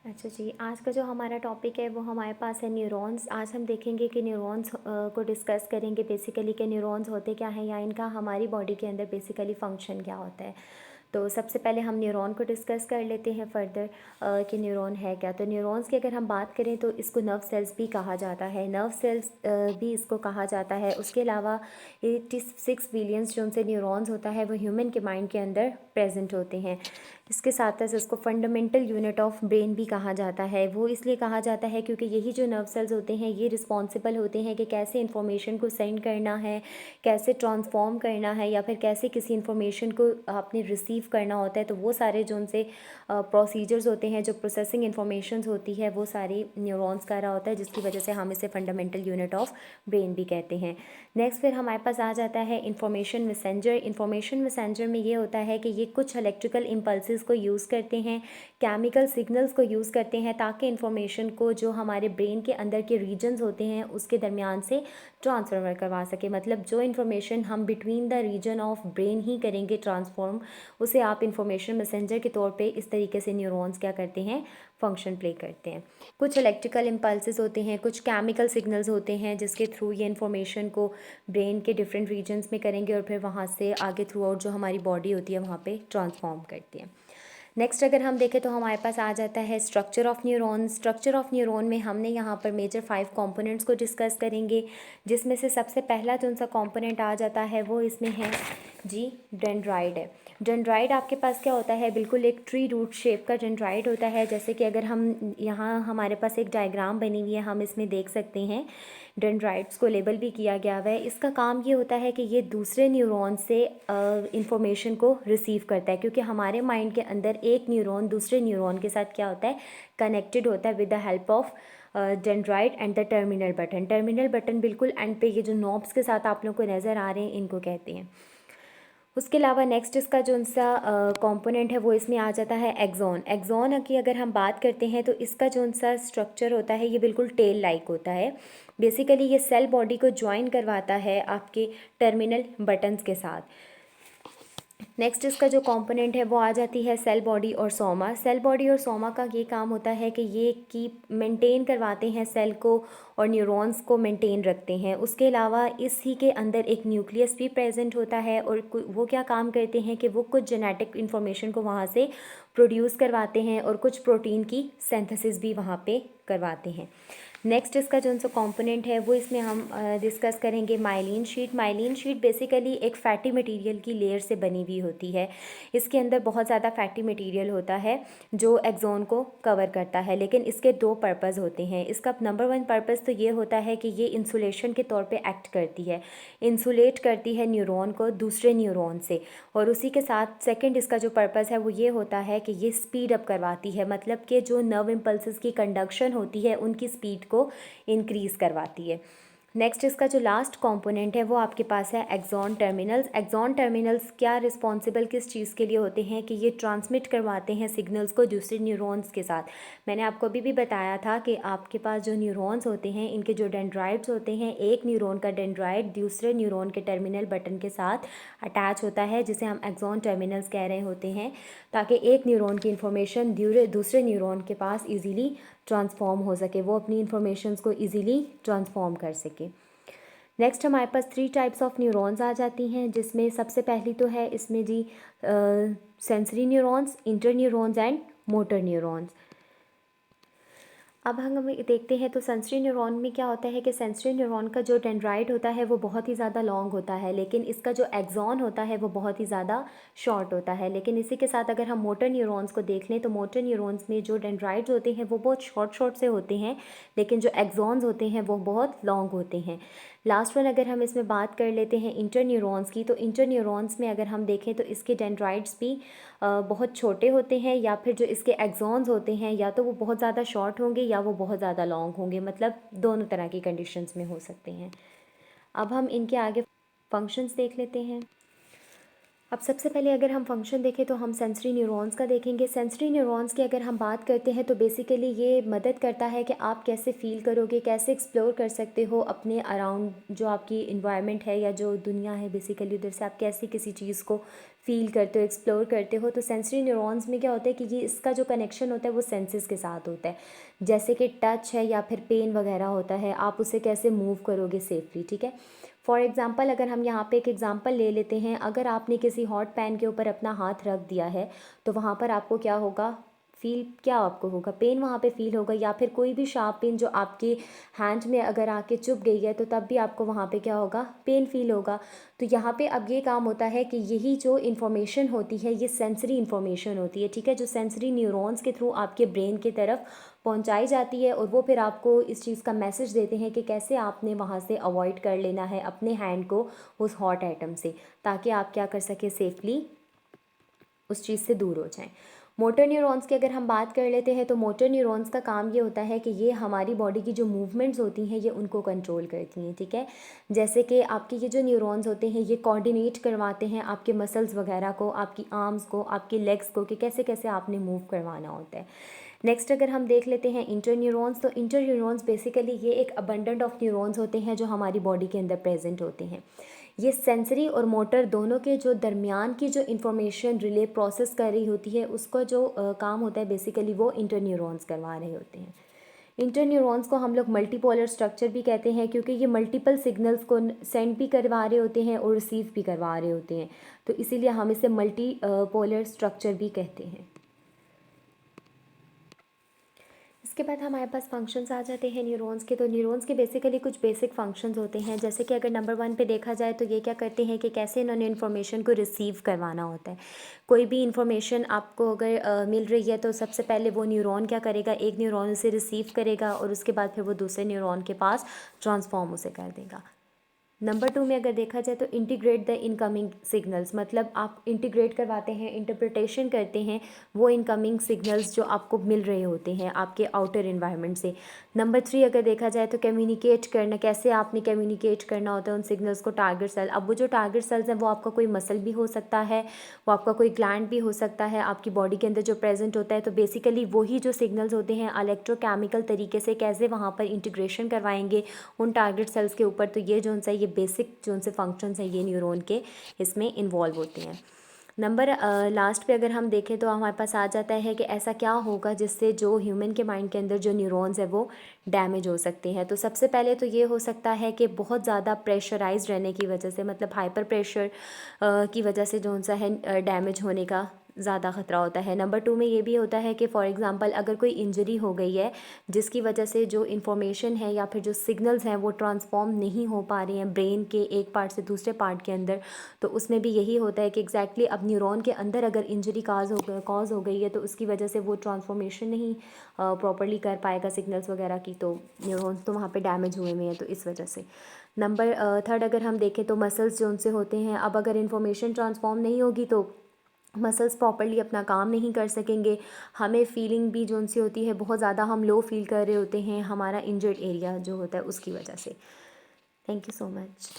अच्छा जी, आज का जो हमारा टॉपिक है वो हमारे पास है न्यूरॉन्स। आज हम देखेंगे कि न्यूरॉन्स को डिस्कस करेंगे बेसिकली कि न्यूरॉन्स होते क्या हैं या इनका हमारी बॉडी के अंदर बेसिकली फ़ंक्शन क्या होता है। तो सबसे पहले हम न्यूरॉन को डिस्कस कर लेते हैं फर्दर कि न्यूरॉन है क्या। तो न्यूरॉन्स की अगर हम बात करें तो इसको नर्व सेल्स भी कहा जाता है, नर्व सेल्स भी इसको कहा जाता है। उसके अलावा 86 बिलियंस जो उनसे न्यूरॉन्स होता है वो ह्यूमन के माइंड के अंदर प्रेजेंट होते हैं। इसके साथ साथ इसको फंडामेंटल यूनिट ऑफ ब्रेन भी कहा जाता है। वो इसलिए कहा जाता है क्योंकि यही जो नर्व सेल्स होते हैं ये रिस्पॉन्सिबल होते हैं कि कैसे इंफॉर्मेशन को सेंड करना है, कैसे ट्रांसफॉर्म करना है या फिर कैसे किसी इंफॉर्मेशन को आपने रिसीव करना होता है। तो वो सारे जो उनसे प्रोसीजर्स होते हैं, जो प्रोसेसिंग इंफॉर्मेशंस होती है वो सारी न्यूरॉन्स का रहा होता है, जिसकी वजह से हम इसे फंडामेंटल यूनिट ऑफ ब्रेन भी कहते हैं। नेक्स्ट फिर हमारे पास आ जाता है इंफॉर्मेशन मैसेंजर। इंफॉर्मेशन मैसेंजर में ये होता है कि ये कुछ इलेक्ट्रिकल इम्पल्सेस को यूज़ करते हैं, केमिकल सिग्नल्स को यूज़ करते हैं ताकि इंफॉर्मेशन को जो हमारे ब्रेन के अंदर के रीजन्स होते हैं उसके दरमियान से ट्रांसफर करवा सके। मतलब जो इन्फॉर्मेशन हम between the region of brain ही करेंगे ट्रांसफॉर्म, उसे आप इंफॉर्मेशन मैसेंजर के तौर पे इस तरीके से न्यूरॉन्स क्या करते हैं, फंक्शन प्ले करते हैं। कुछ इलेक्ट्रिकल इम्पल्सेस होते हैं, कुछ केमिकल सिग्नल्स होते हैं जिसके थ्रू ये इन्फॉर्मेशन को ब्रेन के डिफरेंट रीजन्स में करेंगे और फिर वहाँ से आगे थ्रू आउट जो हमारी बॉडी होती है वहाँ पे ट्रांसफॉर्म करती है। नेक्स्ट अगर हम देखें तो हमारे पास आ जाता है structure of neuron. Structure of neuron में हमने यहाँ पर मेजर 5 कंपोनेंट्स को डिस्कस करेंगे, जिसमें से सबसे पहला जो सा कंपोनेंट आ जाता है वो इसमें है जी डेंड्राइड है। डेंड्राइड आपके पास क्या होता है, बिल्कुल एक ट्री रूट शेप का डेंड्राइड होता है। जैसे कि अगर हम यहाँ हमारे पास एक डायग्राम बनी हुई है, हम इसमें देख सकते हैं डेंड्राइड्स को लेबल भी किया गया हुआ है। इसका काम ये होता है कि ये दूसरे न्यूरॉन से इंफॉर्मेशन को रिसीव करता है, क्योंकि हमारे माइंड के अंदर एक न्यूरॉन दूसरे न्यूरॉन के साथ क्या होता है, कनेक्टेड होता है with the help of dendrite and the terminal button. Terminal button बिल्कुल एंड पे ये जो नॉब्स के साथ आप लोग को नज़र आ रहे हैं इनको कहते हैं। उसके अलावा नेक्स्ट इसका जो सा कंपोनेंट है वो इसमें आ जाता है एक्सॉन। एक्सॉन की अगर हम बात करते हैं तो इसका जो सा स्ट्रक्चर होता है ये बिल्कुल टेल लाइक होता है। बेसिकली ये सेल बॉडी को ज्वाइन करवाता है आपके टर्मिनल बटन्स के साथ। नेक्स्ट इसका जो कंपोनेंट है वो आ जाती है सेल बॉडी और सोमा। सेल बॉडी और सोमा का ये काम होता है कि ये कीप मेंटेन करवाते हैं सेल को और न्यूरॉन्स को मेंटेन रखते हैं। उसके अलावा इसी के अंदर एक न्यूक्लियस भी प्रेजेंट होता है और वो क्या काम करते हैं कि वो कुछ जेनेटिक इन्फॉर्मेशन को वहाँ से प्रोड्यूस करवाते हैं और कुछ प्रोटीन की सिंथेसिस भी वहाँ पे करवाते हैं। नेक्स्ट इसका जो सा कंपोनेंट है वो इसमें हम डिस्कस करेंगे myelin sheath. Myelin sheath basically एक फैटी मटेरियल की लेयर से बनी हुई होती है। इसके अंदर बहुत ज़्यादा फैटी मटेरियल होता है जो एक्सॉन को कवर करता है, लेकिन इसके 2 पर्पज़ होते हैं। इसका नंबर 1 पर्पज़ तो ये होता है कि ये इंसुलेशन के तौर पे एक्ट करती है, इंसुलेट करती है न्यूरॉन को दूसरे न्यूरॉन से। और उसी के साथ सेकेंड इसका जो पर्पज़ है वो ये होता है कि ये स्पीड अप करवाती है, मतलब कि जो नर्व इम्पल्सेस की कंडक्शन होती है उनकी स्पीड को इंक्रीज़ करवाती है। नेक्स्ट इसका जो लास्ट कंपोनेंट है वो आपके पास है एक्सॉन टर्मिनल्स। एक्सॉन टर्मिनल्स क्या रिस्पॉन्सिबल किस चीज़ के लिए होते हैं कि ये ट्रांसमिट करवाते हैं सिग्नल्स को दूसरे न्यूरॉन्स के साथ। मैंने आपको अभी भी बताया था कि आपके पास जो न्यूरॉन्स होते हैं इनके जो डेंड्राइड्स होते हैं, एक न्यूरॉन का डेंड्राइड दूसरे न्यूरॉन के टर्मिनल बटन के साथ अटैच होता है, जिसे हम एक्सॉन टर्मिनल्स कह रहे होते हैं, ताकि एक न्यूरॉन की इन्फॉर्मेशन दूसरे न्यूरॉन के पास ईजीली ट्रांसफॉर्म हो सके, वो अपनी इन्फॉर्मेशंस को इजीली ट्रांसफॉर्म कर सके। नेक्स्ट हमारे पास 3 टाइप्स ऑफ न्यूरॉन्स आ जाती हैं, जिसमें सबसे पहली तो है इसमें जी sensory neurons, inter neurons and motor neurons. अब हम देखते हैं तो सेंसरी न्यूरॉन में क्या होता है कि सेंसरी न्यूरॉन का जो डेंड्राइड होता है वो बहुत ही ज़्यादा लॉन्ग होता है, लेकिन इसका जो एक्सॉन होता है वो बहुत ही ज़्यादा शॉर्ट होता है। लेकिन इसी के साथ अगर हम मोटर न्यूरॉन्स को देख लें तो मोटर न्यूरॉन्स में जो डेंड्राइड्स होते हैं वो बहुत शॉर्ट शॉर्ट से होते हैं, लेकिन जो एक्सॉन्स होते हैं वो बहुत लॉन्ग होते हैं। लास्ट वन अगर हम इसमें बात कर लेते हैं इंटर न्यूरॉन्स की, तो इंटर न्यूरॉन्स में अगर हम देखें तो इसके डेंड्राइड्स भी बहुत छोटे होते हैं, या फिर जो इसके एक्सॉन्स होते हैं या तो वो बहुत ज़्यादा शॉर्ट होंगे या वो बहुत ज़्यादा लॉन्ग होंगे, मतलब दोनों तरह की कंडीशंस में हो सकते हैं। अब हम इनके आगे फंक्शंस देख लेते हैं। अब सबसे पहले अगर हम फंक्शन देखें तो हम सेंसरी न्यूरॉन्स का देखेंगे। सेंसरी न्यूरॉन्स की अगर हम बात करते हैं तो बेसिकली ये मदद करता है कि आप कैसे फ़ील करोगे, कैसे एक्सप्लोर कर सकते हो अपने अराउंड जो आपकी इन्वायरमेंट है या जो दुनिया है, बेसिकली उधर से आप कैसे किसी चीज़ को फ़ील करते हो, एक्सप्लोर करते हो। तो सेंसरी न्यूरॉन्स में क्या होता है कि ये इसका जो कनेक्शन होता है वो सेंसेस के साथ होता है। जैसे कि टच है या फिर पेन वगैरह होता है, आप उसे कैसे मूव करोगे सेफली, ठीक है। फॉर एग्ज़ाम्पल अगर हम यहाँ पे एक एग्ज़ाम्पल ले लेते हैं, अगर आपने किसी हॉट पैन के ऊपर अपना हाथ रख दिया है तो वहाँ पर आपको क्या होगा, फील क्या आपको होगा, पेन वहाँ पे फील होगा। या फिर कोई भी शार्प पेन जो आपके हैंड में अगर आके चुभ गई है तो तब भी आपको वहाँ पे क्या होगा, पेन फील होगा। तो यहाँ पे अब ये काम होता है कि यही जो इन्फॉर्मेशन होती है ये सेंसरी इन्फॉर्मेशन होती है, ठीक है, जो सेंसरी न्यूरॉन्स के थ्रू आपके ब्रेन की तरफ पहुंचाई जाती है और वो फिर आपको इस चीज़ का मैसेज देते हैं कि कैसे आपने वहाँ से अवॉइड कर लेना है अपने हैंड को उस हॉट आइटम से, ताकि आप क्या कर सकें, सेफली उस चीज़ से दूर हो जाएं। मोटर न्यूरॉन्स की अगर हम बात कर लेते हैं तो मोटर न्यूरॉन्स का काम ये होता है कि ये हमारी बॉडी की जो मूवमेंट्स होती हैं ये उनको कंट्रोल करती हैं, ठीक है। जैसे कि आपके ये जो न्यूरॉन्स होते हैं ये कोऑर्डिनेट करवाते हैं आपके मसल्स वगैरह को, आपकी आर्म्स को, आपकी लेग्स को, कि कैसे कैसे आपने मूव करवाना होता है। नेक्स्ट अगर हम देख लेते हैं इंटर न्यूरॉन्स, तो इंटर न्यूरॉन्स बेसिकली ये एक अबंडेंट ऑफ न्यूरॉन्स होते हैं जो हमारी बॉडी के अंदर प्रेजेंट होते हैं। ये सेंसरी और मोटर दोनों के जो दरमियान की जो इन्फॉर्मेशन रिले प्रोसेस कर रही होती है उसका जो काम होता है बेसिकली वो इंटर न्यूरॉन्स करवा रहे होते हैं। इंटर न्यूरॉन्स को हम लोग मल्टीपोलर स्ट्रक्चर भी कहते हैं क्योंकि ये मल्टीपल सिग्नल्स को सेंड भी करवा रहे होते हैं और रिसीव भी करवा रहे होते हैं, तो इसीलिए हम इसे मल्टी पोलर स्ट्रक्चर भी कहते हैं। इसके बाद हमारे पास फंक्शंस आ जाते हैं न्यूरॉन्स के। तो न्यूरॉन्स के बेसिकली कुछ बेसिक फंक्शंस होते हैं, जैसे कि अगर नंबर 1 पे देखा जाए तो ये क्या करते हैं कि कैसे इन्होंने इन्फॉर्मेशन को रिसीव करवाना होता है। कोई भी इन्फॉर्मेशन आपको अगर मिल रही है तो सबसे पहले वो न्यूरॉन क्या करेगा, एक न्यूरॉन उसे रिसीव करेगा और उसके बाद फिर वो दूसरे न्यूरॉन के पास ट्रांसफॉर्म उसे कर देगा। नंबर 2 में अगर देखा जाए तो इंटीग्रेट द इनकमिंग सिग्नल्स, मतलब आप इंटीग्रेट करवाते हैं, इंटरप्रिटेशन करते हैं वो इनकमिंग सिग्नल्स जो आपको मिल रहे होते हैं आपके आउटर इन्वायरमेंट से। नंबर 3 अगर देखा जाए तो कम्युनिकेट करना, कैसे आपने कम्युनिकेट करना होता है उन सिग्नल्स को टारगेट सेल। अब वो जो टारगेट सेल्स हैं वो आपका कोई मसल भी हो सकता है, वो आपका कोई ग्लैंड भी हो सकता है आपकी बॉडी के अंदर जो प्रेजेंट होता है। तो बेसिकली वही जो सिग्नल्स होते हैं इलेक्ट्रोकेमिकल तरीके से कैसे वहाँ पर इंटीग्रेशन करवाएंगे उन टारगेट सेल्स के ऊपर। तो ये जो सा ये बेसिक जो से फंक्शंस हैं ये न्यूरॉन के इसमें इन्वॉल्व होते हैं। नंबर लास्ट पे अगर हम देखें तो हमारे पास आ जाता है कि ऐसा क्या होगा जिससे जो ह्यूमन के माइंड के अंदर जो न्यूरॉन्स है वो डैमेज हो सकते हैं। तो सबसे पहले तो ये हो सकता है कि बहुत ज़्यादा प्रेशराइज रहने की वजह से, मतलब हाइपर प्रेशर की वजह से जो सा है डैमेज होने का ज़्यादा ख़तरा होता है। नंबर 2 में ये भी होता है कि फॉर एग्ज़ाम्पल अगर कोई इंजरी हो गई है जिसकी वजह से जो इन्फॉर्मेशन है या फिर जो सिग्नल्स हैं वो ट्रांसफॉर्म नहीं हो पा रहे हैं ब्रेन के एक पार्ट से दूसरे पार्ट के अंदर, तो उसमें भी यही होता है कि एग्जैक्टली अब न्यूरॉन के अंदर अगर इंजरी कॉज हो गई है तो उसकी वजह से वो ट्रांसफॉर्मेशन नहीं प्रॉपरली कर पाएगा सिग्नल्स वगैरह की, तो न्यूरॉन्स तो वहाँ पर डैमेज हुए हुए हैं, तो इस वजह से। नंबर 3 अगर हम देखें तो मसल्स जो उनसे होते हैं, अब अगर इन्फॉर्मेशन ट्रांसफॉर्म नहीं होगी तो मसल्स प्रॉपर्ली अपना काम नहीं कर सकेंगे। हमें फीलिंग भी जो उनसे होती है बहुत ज़्यादा हम लो फील कर रहे होते हैं हमारा इंजर्ड एरिया जो होता है उसकी वजह से। Thank you so much.